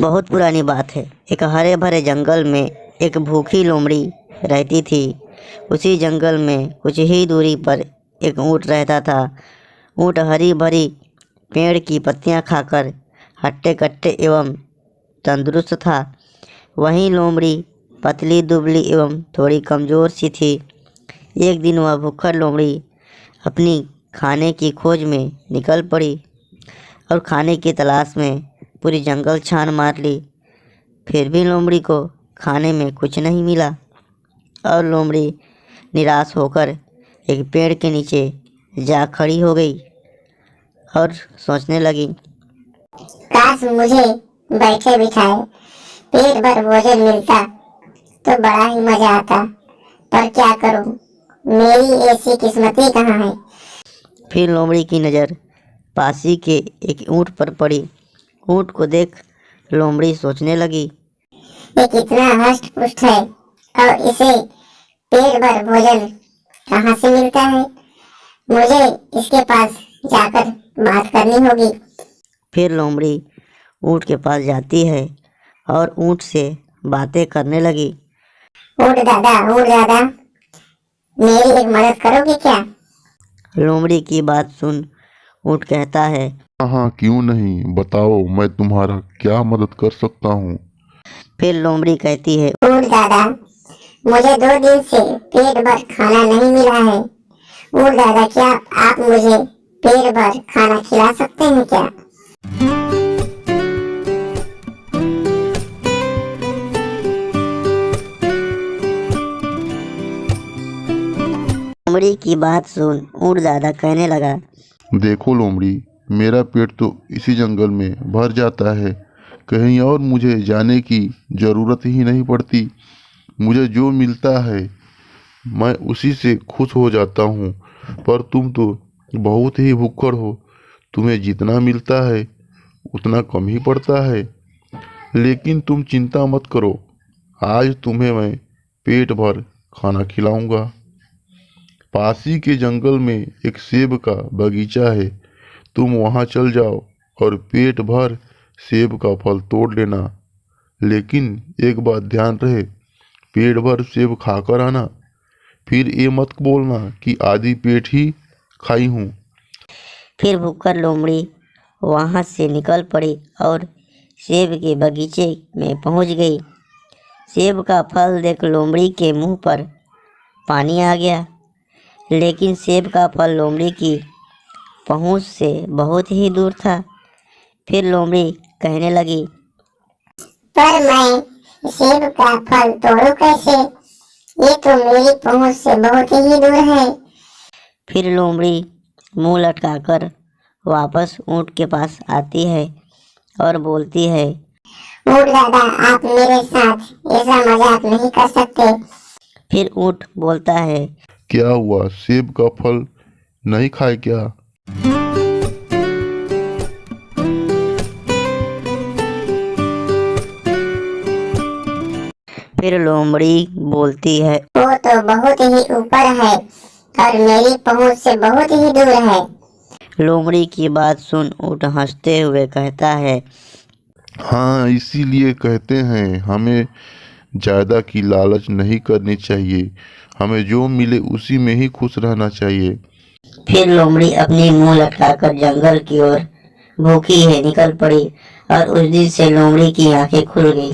बहुत पुरानी बात है। एक हरे भरे जंगल में एक भूखी लोमड़ी रहती थी। उसी जंगल में कुछ ही दूरी पर एक ऊँट रहता था। ऊँट हरी भरी पेड़ की पत्तियां खाकर हट्टे कट्टे एवं तंदुरुस्त था। वहीं लोमड़ी पतली दुबली एवं थोड़ी कमज़ोर सी थी। एक दिन वह भूखड़ लोमड़ी अपनी खाने की खोज में निकल पड़ी और खाने की तलाश में पूरी जंगल छान मार ली। फिर भी लोमड़ी को खाने में कुछ नहीं मिला और लोमड़ी निराश होकर एक पेड़ के नीचे जा खड़ी हो गई और सोचने लगी, काश मुझे बैठे बिठाए पेट भर भोजन मिलता तो बड़ा ही मजा आता, पर क्या करूं, मेरी ऐसी किस्मत ही कहाँ है। फिर लोमड़ी की नज़र पासी के एक ऊँट पर पड़ी। ऊँट को देख लोमड़ी सोचने लगी, ये कितना हष्ट पुष्ट है और इसे पेट भर भोजन कहाँ से मिलता है। मुझे इसके पास जाकर बात करनी होगी। फिर लोमड़ी ऊँट के पास जाती है और ऊँट से बातें करने लगी। ऊँट दादा, मेरी एक मदद करोगे क्या? लोमड़ी की बात सुन ऊँट कहता है, हाँ, क्यों नहीं, बताओ मैं तुम्हारा क्या मदद कर सकता हूँ। फिर लोमड़ी कहती है, ऊँट दादा, मुझे 2 दिन से पेट भर खाना नहीं मिला है। ऊँट दादा, क्या आप मुझे पेट भर खाना खिला सकते हैं क्या? लोमड़ी की बात सुन ऊँट दादा कहने लगा, देखो लोमड़ी, मेरा पेट तो इसी जंगल में भर जाता है, कहीं और मुझे जाने की ज़रूरत ही नहीं पड़ती। मुझे जो मिलता है मैं उसी से खुश हो जाता हूँ। पर तुम तो बहुत ही भुक्खड़ हो, तुम्हें जितना मिलता है उतना कम ही पड़ता है। लेकिन तुम चिंता मत करो, आज तुम्हें मैं पेट भर खाना खिलाऊंगा। पासी के जंगल में एक सेब का बगीचा है, तुम वहां चल जाओ और पेट भर सेब का फल तोड़ लेना। लेकिन एक बात ध्यान रहे, पेट भर सेब खाकर आना, फिर ये मत बोलना कि आधी पेट ही खाई हूँ। फिर भूखर लोमड़ी वहाँ से निकल पड़ी और सेब के बगीचे में पहुँच गई। सेब का फल देख लोमड़ी के मुंह पर पानी आ गया, लेकिन सेब का फल लोमड़ी की पहुँच से बहुत ही दूर था। फिर लोमड़ी कहने लगी, पर मैं सेब का फल तोड़ूं कैसे? ये तो मेरी पहुंच से बहुत ही दूर है। फिर लोमड़ी मुंह लटकाकर वापस ऊँट के पास आती है और बोलती है, ऊँट दादा, आप मेरे साथ ऐसा मजाक नहीं कर सकते। फिर ऊँट बोलता है, क्या हुआ, सेब का फल नहीं खाए क्या? फिर लोमड़ी बोलती है, वो तो बहुत ही ऊपर है और मेरी पहुंच से बहुत ही दूर है। लोमड़ी की बात सुन ऊँट हंसते हुए कहता है, हाँ, इसीलिए कहते हैं हमें ज़्यादा की लालच नहीं करनी चाहिए, हमें जो मिले उसी में ही खुश रहना चाहिए। फिर लोमड़ी अपनी मुंह लटकाकर जंगल की ओर भूखी है निकल पड़ी और उस दिन से लोमड़ी की आंखें खुल गई।